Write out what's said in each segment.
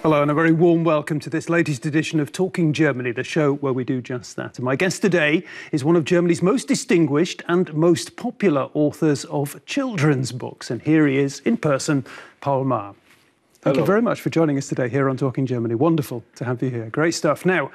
Hello and a very warm welcome to this latest edition of Talking Germany, the show where we do just that. And my guest today is one of Germany's most distinguished and most popular authors of children's books. And here he is in person, Paul Maar. Thank you very much for joining us today here on Talking Germany. Wonderful to have you here. Great stuff. Now,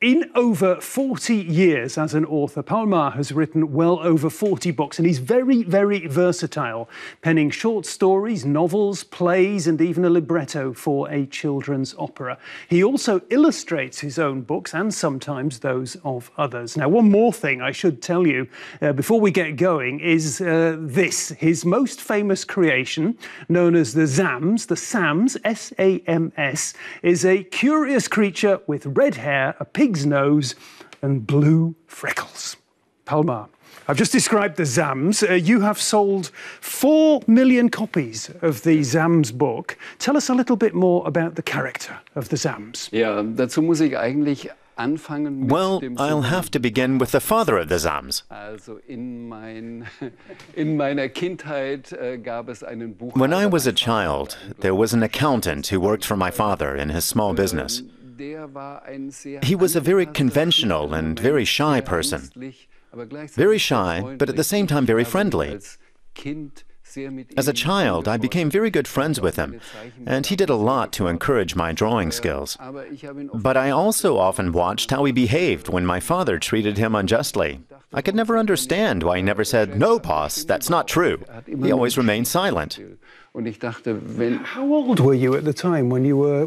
in over 40 years as an author, Paul Maar has written well over 40 books, and he's very, very versatile, penning short stories, novels, plays, and even a libretto for a children's opera. He also illustrates his own books and sometimes those of others. Now, one more thing I should tell you before we get going is this. His most famous creation, known as the Sams, S-A-M-S, is a curious creature with red hair, a pig's nose, and blue freckles. Paul Maar, I've just described the Sams. You have sold 4 million copies of the Sams book. Tell us a little bit more about the character of the Sams. Ja, dazu muss ich eigentlich anfangen. Well, I'll have to begin with the father of the Sams. When I was a child, there was an accountant who worked for my father in his small business. He was a very conventional and very shy person. Very shy, but at the same time very friendly. As a child, I became very good friends with him, and he did a lot to encourage my drawing skills. But I also often watched how he behaved when my father treated him unjustly. I could never understand why he never said, "No, boss, that's not true." He always remained silent. How old were you at the time when you were...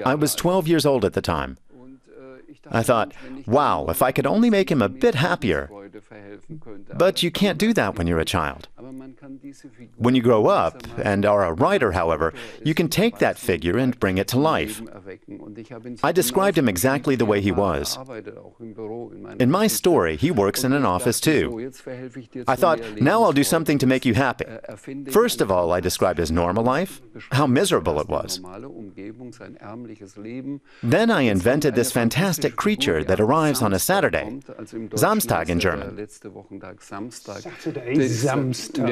I was 12 years old at the time. I thought, wow, if I could only make him a bit happier. But you can't do that when you're a child. When you grow up and are a writer, however, you can take that figure and bring it to life. I described him exactly the way he was. In my story, he works in an office too. I thought, now I'll do something to make you happy. First of all, I described his normal life, how miserable it was. Then I invented this fantastic creature that arrives on a Saturday, Samstag in German. Saturday, Samstag.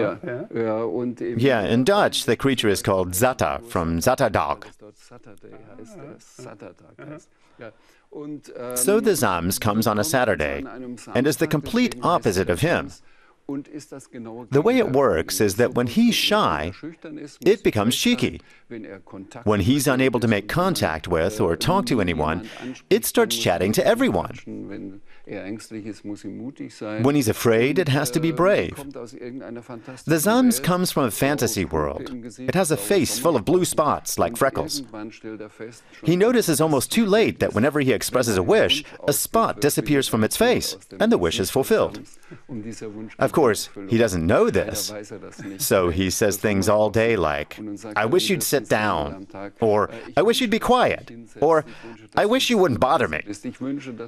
Yeah, in Dutch, the creature is called Zatter, from Zaterdag. So the Sams comes on a Saturday and is the complete opposite of him. The way it works is that when he's shy, it becomes cheeky. When he's unable to make contact with or talk to anyone, it starts chatting to everyone. When he's afraid, it has to be brave. The Sams comes from a fantasy world. It has a face full of blue spots, like freckles. He notices almost too late that whenever he expresses a wish, a spot disappears from its face, and the wish is fulfilled. Of course, he doesn't know this, so he says things all day like, "I wish you'd sit down," or "I wish you'd be quiet," or "I wish you wouldn't bother me."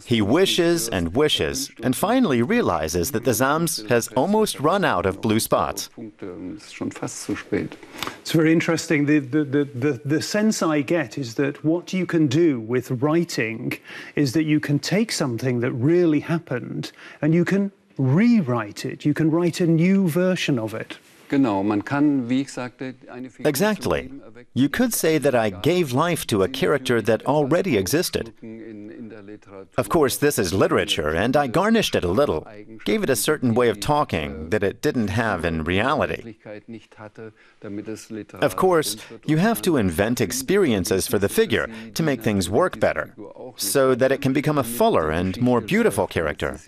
He wishes and wishes, and finally realizes that the Sams has almost run out of blue spots. It's very interesting. The sense I get is that what you can do with writing is that you can take something that really happened and you can rewrite it. You can write a new version of it. Exactly. You could say that I gave life to a character that already existed. Of course, this is literature, and I garnished it a little, gave it a certain way of talking that it didn't have in reality. Of course, you have to invent experiences for the figure to make things work better, so that it can become a fuller and more beautiful character.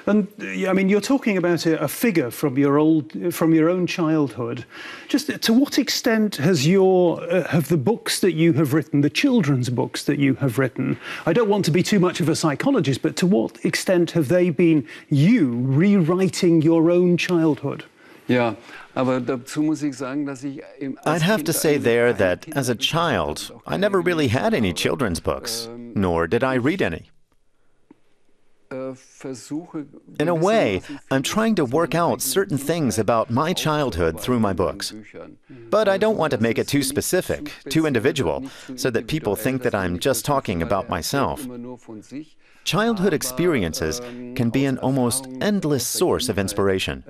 And I mean, you're talking about a figure from your own childhood. Just to what extent has have the books that you have written, the children's books that you have written, I don't want to be too much of a psychologist, but to what extent have they been you rewriting your own childhood? Yeah. I'd have to say there that, as a child, I never really had any children's books, nor did I read any. In a way, I'm trying to work out certain things about my childhood through my books. But I don't want to make it too specific, too individual, so that people think that I'm just talking about myself. Childhood experiences can be an almost endless source of inspiration.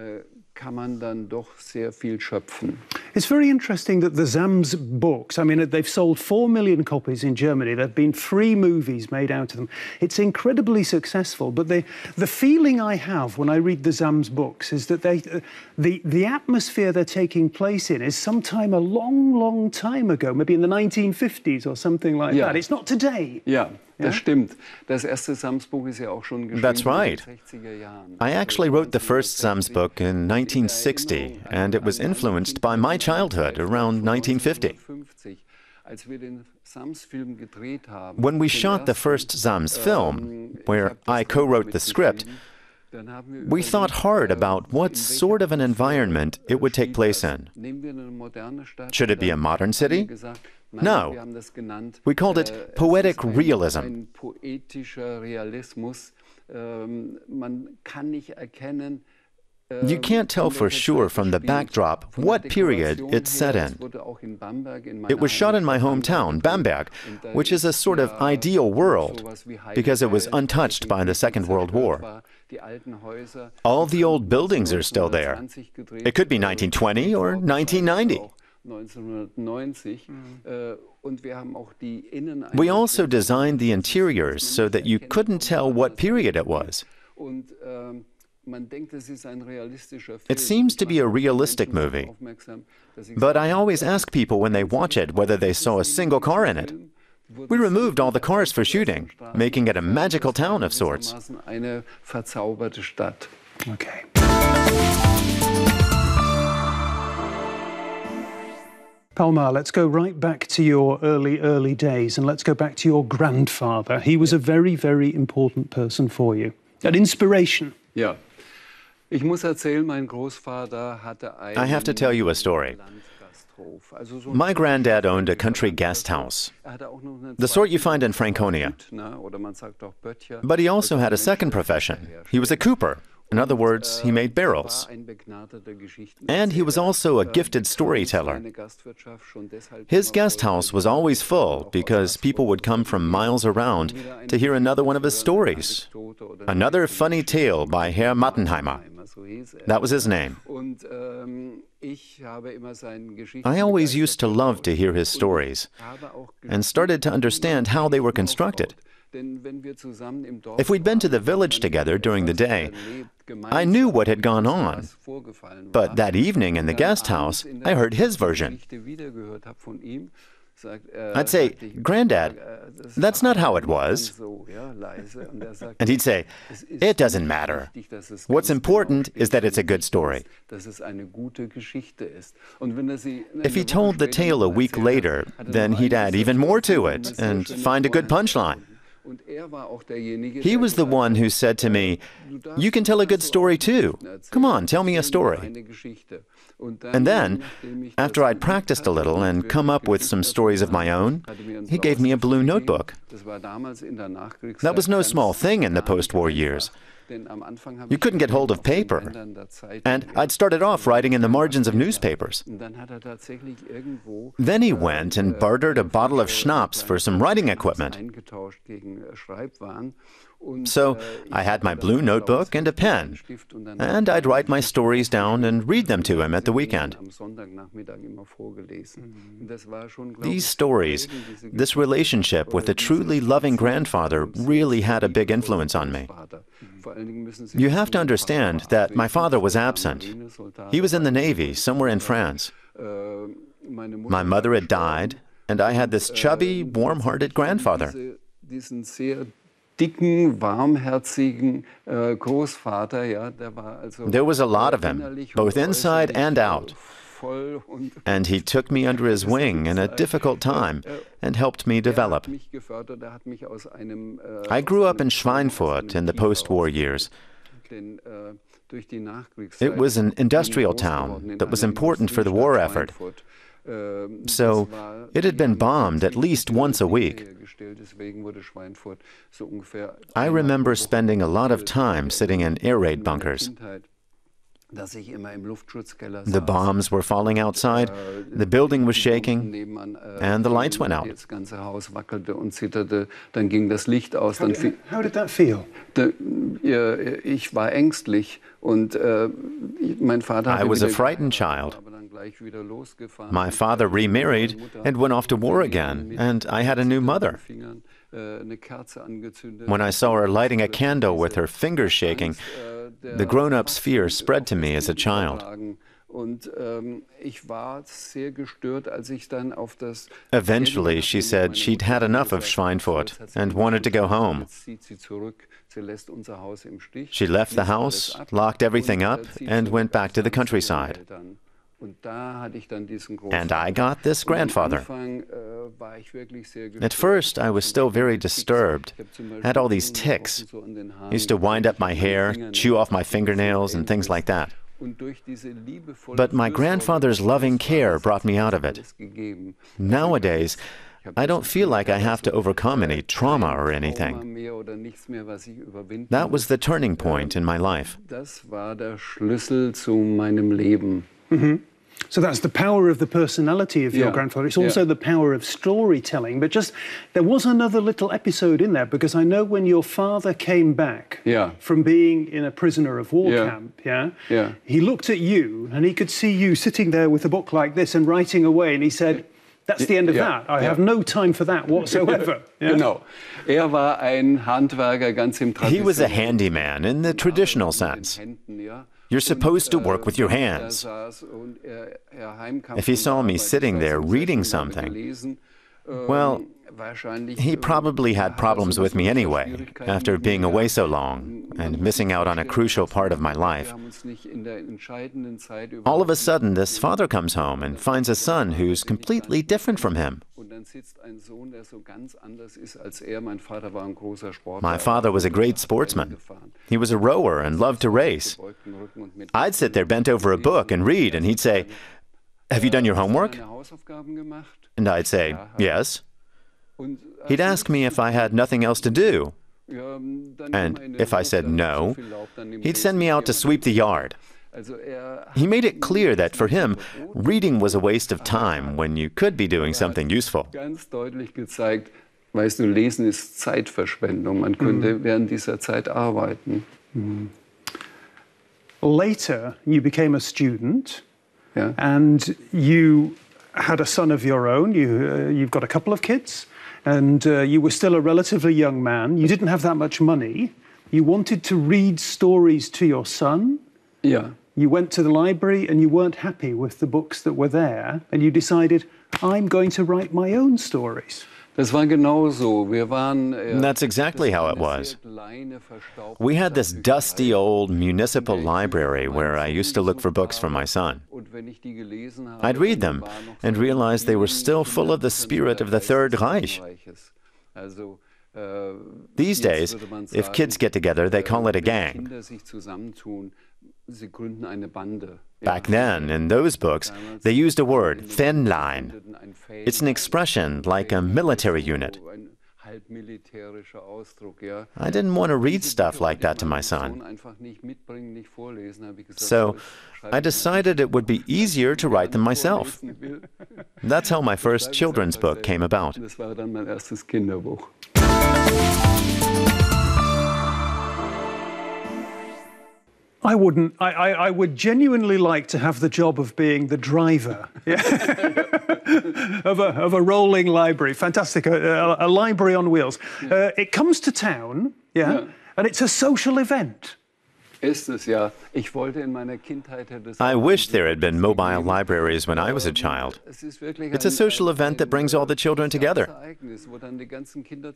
It's very interesting that the Sams books, I mean, they've sold 4 million copies in Germany. There have been 3 movies made out of them. It's incredibly successful. But the feeling I have when I read the Sams books is that the atmosphere they're taking place in is sometime a long, long time ago, maybe in the 1950s or something like that. It's not today. Yeah. Das stimmt. Das erste Sams Buch ist ja auch schon geschrieben That's right. in den 60er Jahren. I actually wrote the first Sams book in 1960, and it was influenced by my childhood around 1950. When we shot the first Sams film, where I co-wrote the script, we thought hard about what sort of an environment it would take place in. Should it be a modern city? No. We called it poetic realism. You can't tell for sure from the backdrop what period it's set in. It was shot in my hometown, Bamberg, which is a sort of ideal world because it was untouched by the Second World War. All the old buildings are still there. It could be 1920 or 1990. We also designed the interiors so that you couldn't tell what period it was. It seems to be a realistic movie, but I always ask people when they watch it whether they saw a single car in it. We removed all the cars for shooting, making it a magical town of sorts. Okay. Paul Maar, let's go right back to your early days, and let's go back to your grandfather. He was a very, very important person for you. An inspiration. Ja. Ich muss erzählen, mein Großvater hatte einen I have to tell you a story. My granddad owned a country guest house, the sort you find in Franconia. But he also had a second profession. He was a cooper. In other words, he made barrels. And he was also a gifted storyteller. His guest house was always full because people would come from miles around to hear another one of his stories. Another funny tale by Herr Mattenheimer. That was his name. I always used to love to hear his stories and started to understand how they were constructed. If we'd been to the village together during the day, I knew what had gone on. But that evening in the guest house, I heard his version. I'd say, "Granddad, that's not how it was." And he'd say, "It doesn't matter. What's important is that it's a good story." If he told the tale a week later, then he'd add even more to it and find a good punchline. He was the one who said to me, "You can tell a good story too. Come on, tell me a story." And then, after I'd practiced a little and come up with some stories of my own, he gave me a blue notebook. That was no small thing in the post-war years. You couldn't get hold of paper. And I'd started off writing in the margins of newspapers. Then he went and bartered a bottle of schnapps for some writing equipment. So I had my blue notebook and a pen, and I'd write my stories down and read them to him at the weekend. These stories, this relationship with a truly loving grandfather really had a big influence on me. You have to understand that my father was absent. He was in the Navy, somewhere in France. My mother had died, and I had this chubby, warm-hearted grandfather. There was a lot of him, both inside and out. And he took me under his wing in a difficult time and helped me develop. I grew up in Schweinfurt in the post-war years. It was an industrial town that was important for the war effort. So it had been bombed at least once a week. I remember spending a lot of time sitting in air raid bunkers. The bombs were falling outside, the building was shaking, and the lights went out. How did that feel? I was a frightened child. My father remarried and went off to war again, and I had a new mother. When I saw her lighting a candle with her fingers shaking, the grown-up's fear spread to me as a child. Eventually, she said she'd had enough of Schweinfurt and wanted to go home. She left the house, locked everything up, and went back to the countryside. And I got this grandfather. At first, I was still very disturbed. I had all these tics. I used to wind up my hair, chew off my fingernails, and things like that. But my grandfather's loving care brought me out of it. Nowadays, I don't feel like I have to overcome any trauma or anything. That was the turning point in my life. Mm-hmm. So that's the power of the personality of your grandfather. It's also the power of storytelling. But just, there was another little episode in there, because I know when your father came back from being in a prisoner of war camp, he looked at you and he could see you sitting there with a book like this and writing away, and he said, that's the end of that. I have no time for that whatsoever. He was a handyman in the traditional sense. You're supposed to work with your hands. If he saw me sitting there reading something, well, he probably had problems with me anyway, after being away so long and missing out on a crucial part of my life. All of a sudden, this father comes home and finds a son who's completely different from him. My father was a great sportsman. He was a rower and loved to race. I'd sit there bent over a book and read, and he'd say, "Have you done your homework?" And I'd say, "Yes." He'd ask me if I had nothing else to do. And if I said no, he'd send me out to sweep the yard. He made it clear that for him, reading was a waste of time when you could be doing something useful. Weißt du, Lesen ist Zeitverschwendung. Man könnte während dieser Zeit arbeiten. Later, you became a student, and you had a son of your own. You've got a couple of kids, and you were still a relatively young man. You didn't have that much money. You wanted to read stories to your son. Yeah. You went to the library and you weren't happy with the books that were there, and you decided, I'm going to write my own stories. Das war genauso. That's exactly how it was. We had this dusty old municipal library where I used to look for books for my son. I'd read them and realize they were still full of the spirit of the Third Reich. These days, if kids get together, they call it a gang. Back then, in those books, they used a word, Fähnlein. It's an expression like a military unit. I didn't want to read stuff like that to my son. So I decided it would be easier to write them myself. That's how my first children's book came about. I would genuinely like to have the job of being the driver of a rolling library. Fantastic, a library on wheels. It comes to town, and it's a social event. I wish there had been mobile libraries when I was a child. It's a social event that brings all the children together.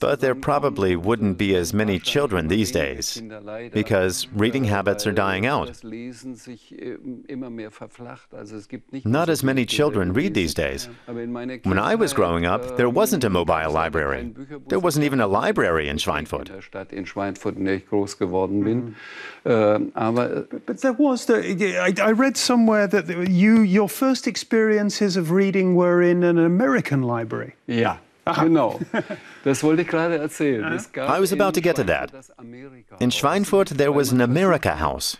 But there probably wouldn't be as many children these days, because reading habits are dying out. Not as many children read these days. When I was growing up, there wasn't a mobile library. There wasn't even a library in Schweinfurt. But there was, I read somewhere that your first experiences of reading were in an American library. Ja, genau. Das wollte ich gerade erzählen. I was about to get to that. In Schweinfurt, there was an America House.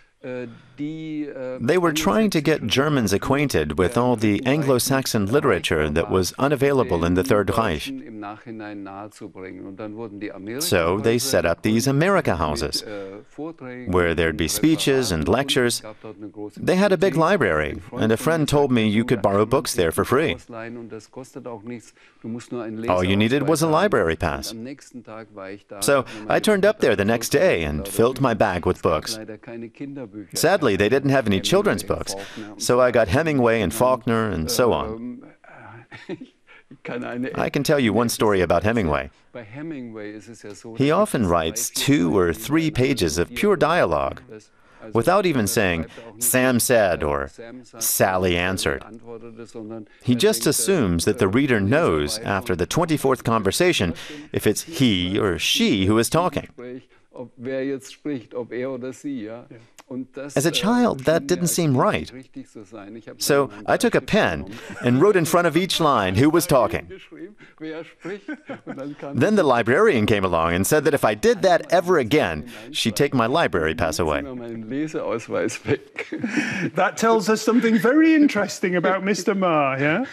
They were trying to get Germans acquainted with all the Anglo-Saxon literature that was unavailable in the Third Reich. So they set up these America houses, where there'd be speeches and lectures. They had a big library, and a friend told me you could borrow books there for free. All you needed was a library pass. So I turned up there the next day and filled my bag with books. Sadly, they didn't have any children's books, so I got Hemingway and Faulkner and so on. I can tell you one story about Hemingway. He often writes 2 or 3 pages of pure dialogue, without even saying, Sam said or Sally answered. He just assumes that the reader knows after the 24th conversation if it's he or she who is talking. As a child, that didn't seem right. So I took a pen and wrote in front of each line who was talking. Then the librarian came along and said that if I did that ever again, she'd take my library pass away. That tells us something very interesting about Mr. Maar, yeah?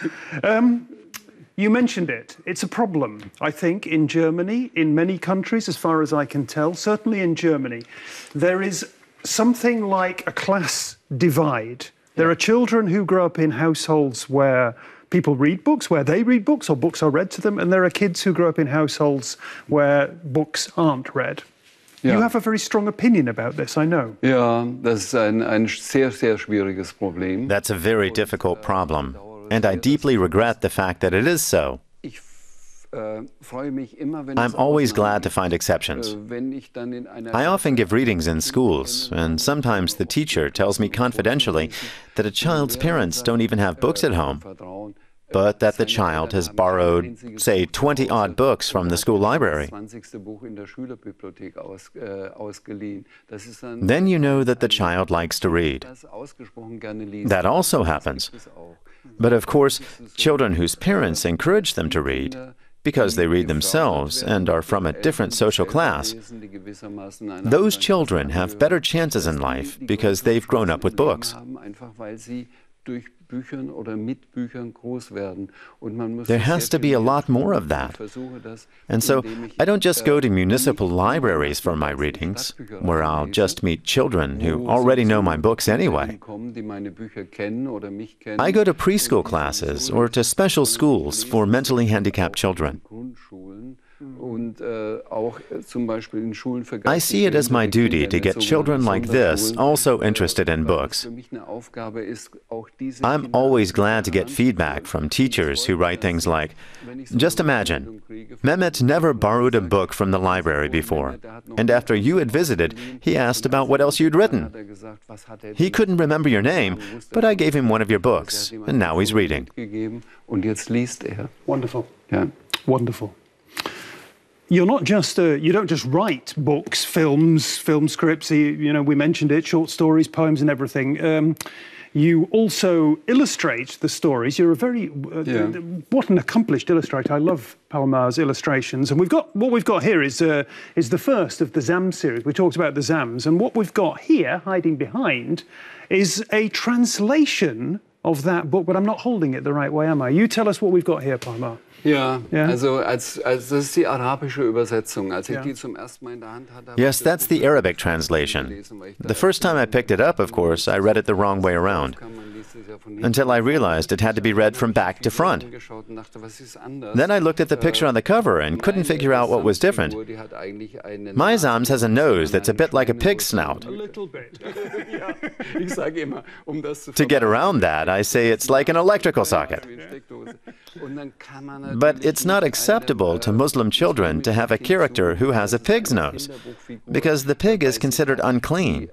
You mentioned it. It's a problem, I think, in Germany, in many countries, as far as I can tell, certainly in Germany. There is something like a class divide. There are children who grow up in households where people read books, where they read books or books are read to them, and there are kids who grow up in households where books aren't read. You have a very strong opinion about this, I know. Das ist ein sehr, sehr schwieriges Problem. That's a very difficult problem, and I deeply regret the fact that it is so. I'm always glad to find exceptions. I often give readings in schools, and sometimes the teacher tells me confidentially that a child's parents don't even have books at home, but that the child has borrowed, say, 20-odd books from the school library. Then you know that the child likes to read. That also happens. But of course, children whose parents encourage them to read, because they read themselves and are from a different social class, those children have better chances in life because they've grown up with books. There has to be a lot more of that. And so I don't just go to municipal libraries for my readings, where I'll just meet children who already know my books anyway. I go to preschool classes or to special schools for mentally handicapped children. I see it as my duty to get children like this also interested in books. I'm always glad to get feedback from teachers who write things like, just imagine, Mehmet never borrowed a book from the library before, and after you had visited, he asked about what else you'd written. He couldn't remember your name, but I gave him one of your books, and now he's reading. Wonderful. Yeah. Wonderful. You're not just you don't just write books, films, film scripts. You know, we mentioned it, short stories, poems, and everything. You also illustrate the stories. You're a very what an accomplished illustrator. I love Paul Maar's illustrations, and what we've got here is the first of the Zam series. We talked about the Zams, and what we've got here, hiding behind, is a translation of that book. But I'm not holding it the right way, am I? You tell us what we've got here, Paul Maar. Also das ist die arabische Übersetzung. Als ich die zum ersten Mal in der Hand hatte. Yes, that's the Arabic translation. The first time I picked it up, of course, I read it the wrong way around, until I realized it had to be read from back to front. Then I looked at the picture on the cover and couldn't figure out what was different. My Zams has a nose that's a bit like a pig's snout. A little bit. To get around that, I say it's like an electrical socket. But it's not acceptable to Muslim children to have a character who has a pig's nose, because the pig is considered unclean.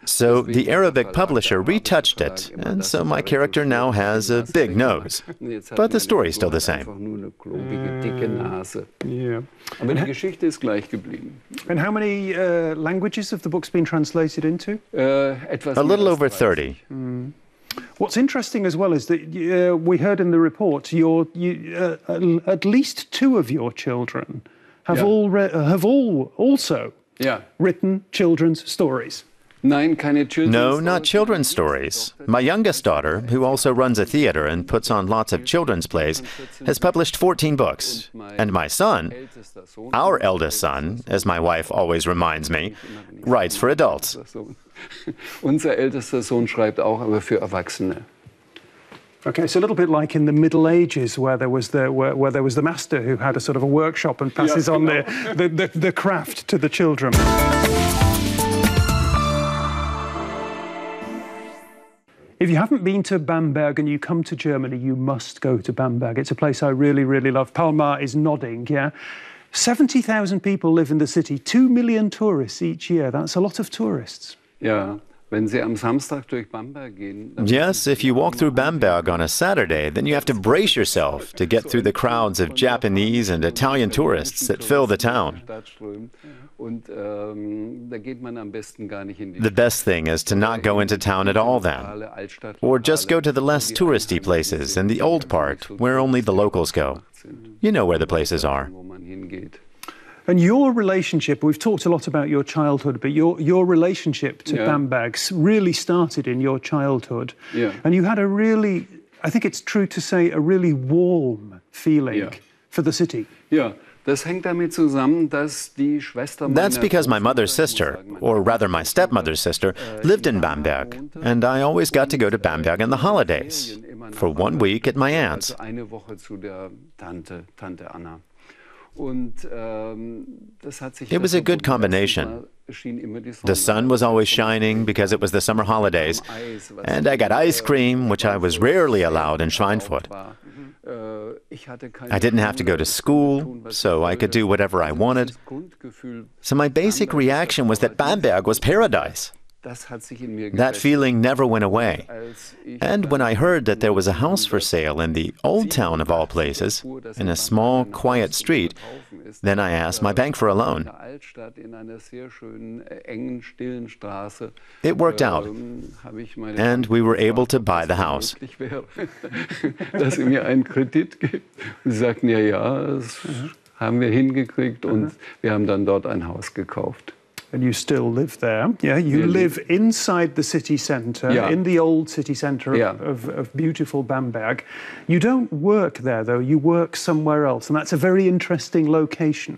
So the Arabic publisher retouched it, and so my character now has a big nose. But the story's still the same. And how many languages have the books been translated into? A little over 30. What's interesting as well is that we heard in the report at least 2 of your children have all also Ja. Written children's stories. No, not children's stories. My youngest daughter, who also runs a theater and puts on lots of children's plays, has published 14 books. And my son, our eldest son, as my wife always reminds me, writes for adults. Unser ältester Sohn schreibt auch, aber für Erwachsene. Okay, it's a little bit like in the Middle Ages, where there was the master who had a sort of a workshop and passes on the craft to the children. If you haven't been to Bamberg and you come to Germany, you must go to Bamberg. It's a place I really, really love. Paul Maar is nodding, yeah? 70,000 people live in the city, 2 million tourists each year. That's a lot of tourists. Ja. Wenn Sie am Samstag durch Bamberg gehen, yes, if you walk through Bamberg on a Saturday, then you have to brace yourself to get through the crowds of Japanese and Italian tourists that fill the town. The best thing is to not go into town at all then, or just go to the less touristy places in the old part where only the locals go. You know where the places are. And your relationship, we've talked a lot about your childhood, but your relationship to Bamberg really started in your childhood. Yeah. And you had a really, I think it's true to say, a really warm feeling for the city. Yeah. Das hängt damit zusammen, dass die Schwester That's because my mother's sister, or rather my stepmother's sister, lived in Bamberg, and I always got to go to Bamberg in the holidays, for 1 week at my aunt's. Eine Woche zu der Tante Anna. It was a good combination. The sun was always shining because it was the summer holidays, and I got ice cream, which I was rarely allowed in Schweinfurt. I didn't have to go to school, so I could do whatever I wanted. So my basic reaction was that Bamberg was paradise. That feeling never went away. And when I heard that there was a house for sale in the old town of all places, in a small, quiet street, then I asked my bank for a loan. It worked out, and we were able to buy the house. Dass sie mir einen Kredit gibt. Sie sagten ja, das haben wir hingekriegt und wir haben dann dort ein Haus gekauft. And you still live there, yeah? You live inside the city centre, in the old city centre of beautiful Bamberg. You don't work there, though. You work somewhere else, and that's a very interesting location.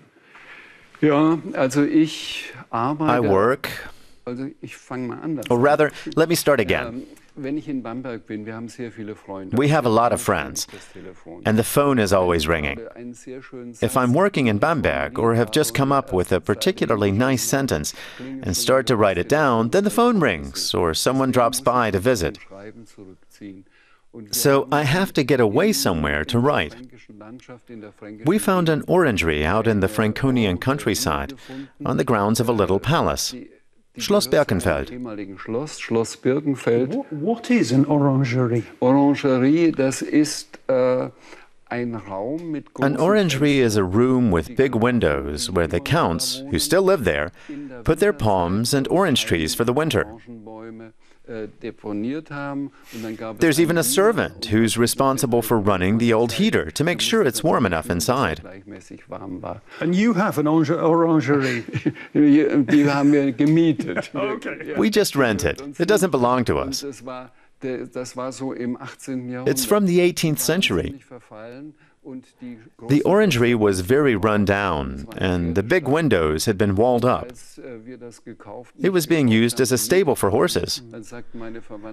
Ja, also ich arbeite... I work... Also ich fange mal anders. Or rather, let me start again. Wenn ich in Bamberg bin, wir haben sehr viele Freunde. We have a lot of friends, and the phone is always ringing. If I'm working in Bamberg or have just come up with a particularly nice sentence and start to write it down, then the phone rings or someone drops by to visit. So I have to get away somewhere to write. We found an orangery out in the Franconian countryside, on the grounds of a little palace. Schloss Birkenfeld. Schloss Birkenfeld. What is an orangery? Orangerie, das ist ein Raum mit großen... An orangery is a room with big windows where the counts, who still live there, put their palms and orange trees for the winter. There's even a servant who's responsible for running the old heater to make sure it's warm enough inside. And you have an orangery? Die haben wir gemietet. Okay. We just rent it. It doesn't belong to us. It's from the 18th century. The orangery was very run down, and the big windows had been walled up. It was being used as a stable for horses.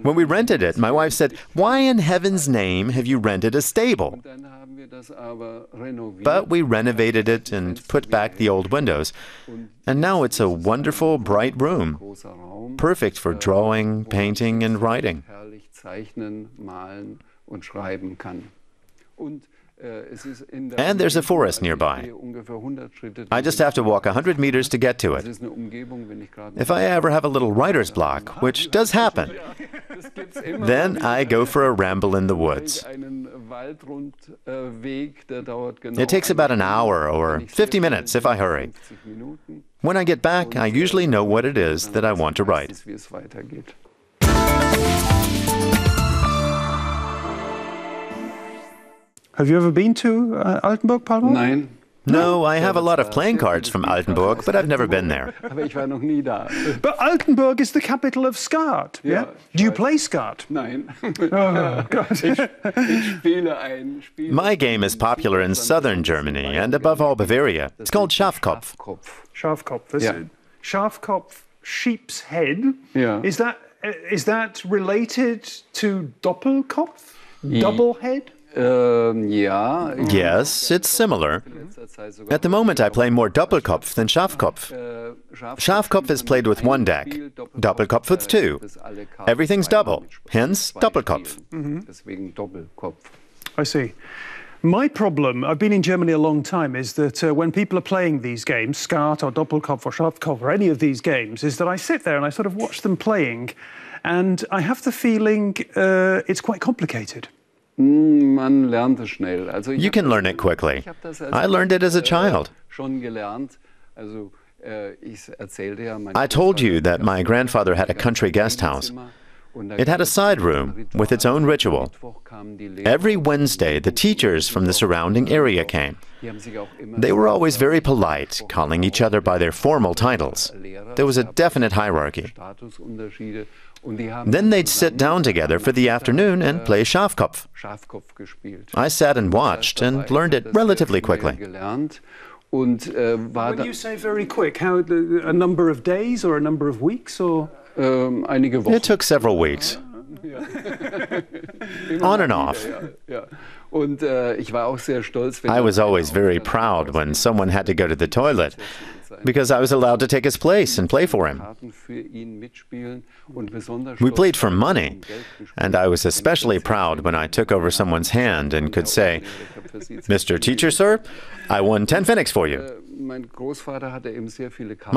When we rented it, my wife said, "Why in heaven's name have you rented a stable?" But we renovated it and put back the old windows, and now it's a wonderful, bright room, perfect for drawing, painting, and writing. And there's a forest nearby. I just have to walk 100 meters to get to it. If I ever have a little writer's block, which does happen, then I go for a ramble in the woods. It takes about an hour or 50 minutes if I hurry. When I get back, I usually know what it is that I want to write. Have you ever been to Altenburg, Paul Maar? Nein. No, I have a lot of playing cards from Altenburg, but I've never been there. Aber ich war noch nie da. But Altenburg is the capital of Skat, yeah? Do you play Skat? Nein. Oh, God. Ich spiele ein Spiel. My game is popular in southern Germany and above all Bavaria. It's called Schafkopf. Schafkopf. That's Yeah. it. Schafkopf, sheep's head. Yeah. Is that related to Doppelkopf? Double head? Ja. Yes, it's similar. At the moment I play more Doppelkopf than Schafkopf. Schafkopf is played with one deck, Doppelkopf with two. Everything's double, hence Doppelkopf. Deswegen Doppelkopf. I see. My problem, I've been in Germany a long time, is that when people are playing these games, Skat or Doppelkopf or Schafkopf or any of these games, is that I sit there and I sort of watch them playing and I have the feeling it's quite complicated. Man lernt es schnell. Also You can learn it quickly. I learned it as a child. Schon gelernt. Also ich erzählte ja, I told you that my grandfather had a country guest house. It had a side room with its own ritual. Every Wednesday, the teachers from the surrounding area came. They were always very polite, calling each other by their formal titles. There was a definite hierarchy. Then they'd sit down together for the afternoon and play Schafkopf. I sat and watched and learned it relatively quickly. When you say very quick, how a number of days or a number of weeks or? Einige Wochen. It took several weeks. On and off. Ja. Und ich war auch sehr stolz, wenn I was always very proud when someone had to go to the toilet, because I was allowed to take his place and play for him. We played for money, and I was especially proud when I took over someone's hand and could say, "Mr. Teacher, sir, I won 10 pfennigs for you." My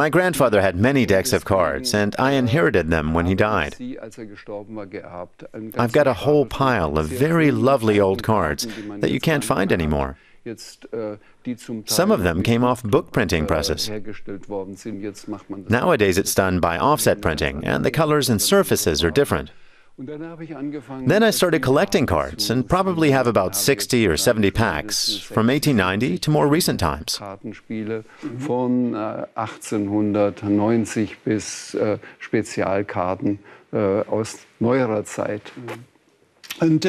grandfather had many decks of cards, and I inherited them when he died. I've got a whole pile of very lovely old cards that you can't find anymore. Some of them came off book printing presses. Nowadays it's done by offset printing, and the colors and surfaces are different. Then I started collecting cards, and probably have about 60 or 70 packs, from 1890 to more recent times. Von 1890 bis Spezialkarten aus neuerer Zeit. And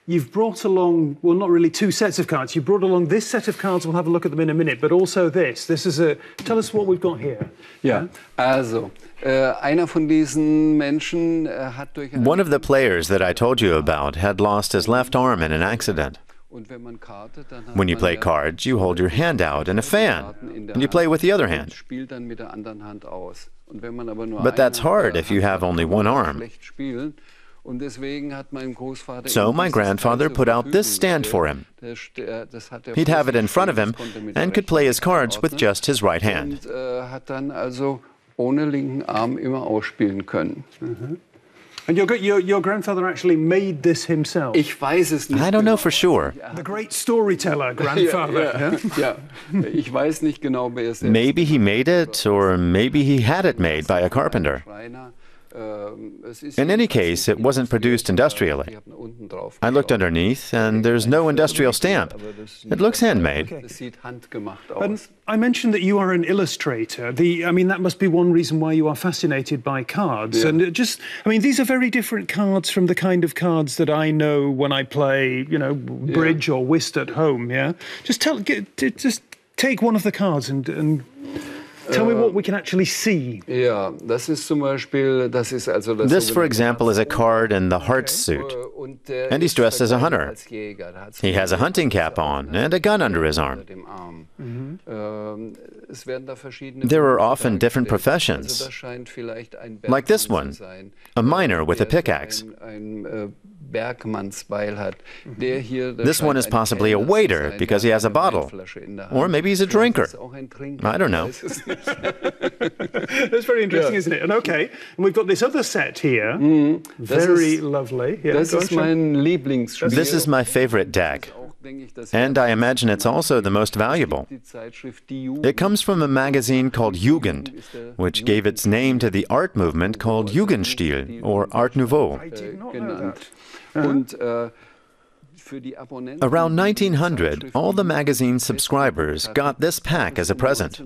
you've brought along, well, not really two sets of cards. You brought along this set of cards. We'll have a look at them in a minute, but also this. This is a. Tell us what we've got here. Ja, also. Einer von diesen Menschen hat durch One of the players that I told you about had lost his left arm in an accident. When you play cards, you hold your hand out in a fan, and you play with the other hand. But that's hard if you have only one arm. So my grandfather put out this stand for him. He'd have it in front of him and could play his cards with just his right hand. Ohne linken Arm immer ausspielen können. And your grandfather actually made this himself? Ich weiß es nicht. I don't know for sure. The great storyteller, grandfather. Ja. Ich weiß nicht genau, wer es ist. Maybe he made it, or maybe he had it made by a carpenter. In any case, it wasn't produced industrially. I looked underneath, and there's no industrial stamp. It looks handmade. And I mentioned that you are an illustrator. I mean, that must be one reason why you are fascinated by cards. Yeah. And these are very different cards from the kind of cards that I know when I play, bridge or whist at home. Yeah, just take one of the cards and tell me what we can actually see. Ja, das ist zum Beispiel, This, for example, is a card in the heart suit, and he's dressed as a hunter. He has a hunting cap on and a gun under his arm. There are often different professions, like this one, a miner with a pickaxe. This one is possibly a waiter because he has a bottle. Or maybe he's a drinker. I don't know. That's very interesting, isn't it? And and we've got this other set here. Very lovely. Yeah, das ist mein Lieblingsspiel. This is my favorite deck. And I imagine it's also the most valuable. It comes from a magazine called Jugend, which gave its name to the art movement called Jugendstil, or Art Nouveau. I did not know that. Und Around 1900, all the magazine's subscribers got this pack as a present.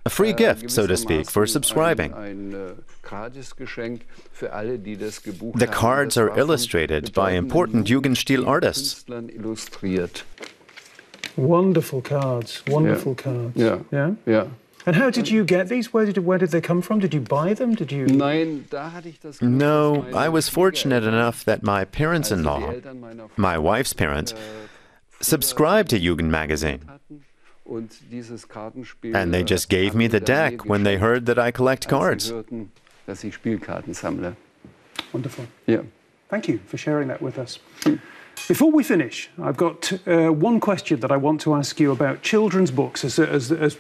A free gift, so to speak, for subscribing. The cards are illustrated by important Jugendstil artists. Wonderful cards, wonderful cards. Yeah. Yeah? Yeah. And how did you get these? Where did they come from? Did you buy them? Did you? No, I was fortunate enough that my parents-in-law, my wife's parents, subscribed to Jugend magazine. And they just gave me the deck when they heard that I collect cards. Wonderful. Yeah. Thank you for sharing that with us. Before we finish, I've got one question that I want to ask you about children's books, as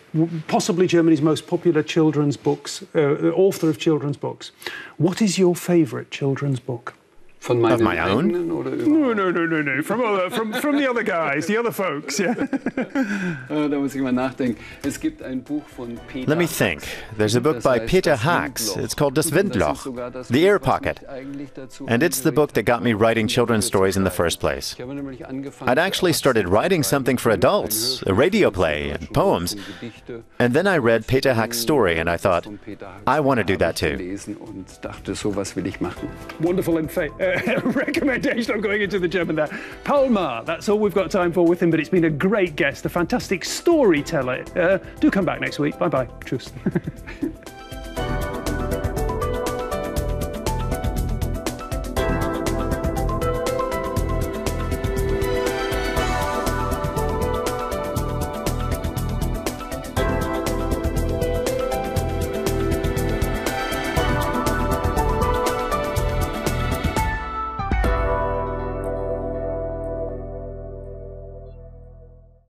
possibly Germany's most popular children's books, author of children's books. What is your favourite children's book? Of my own? No. From the other guys, the other folks, yeah. Let me think. There's a book by Peter Haax. It's called Das Windloch, The Air Pocket. And it's the book that got me writing children's stories in the first place. I'd actually started writing something for adults, a radio play and poems. And then I read Peter Haax's story and I thought, I want to do that too. Wonderful recommendation of going into the German there. Paul Maar, that's all we've got time for with him, but it's been a great guest, a fantastic storyteller. Do come back next week. Bye-bye. Tschüss.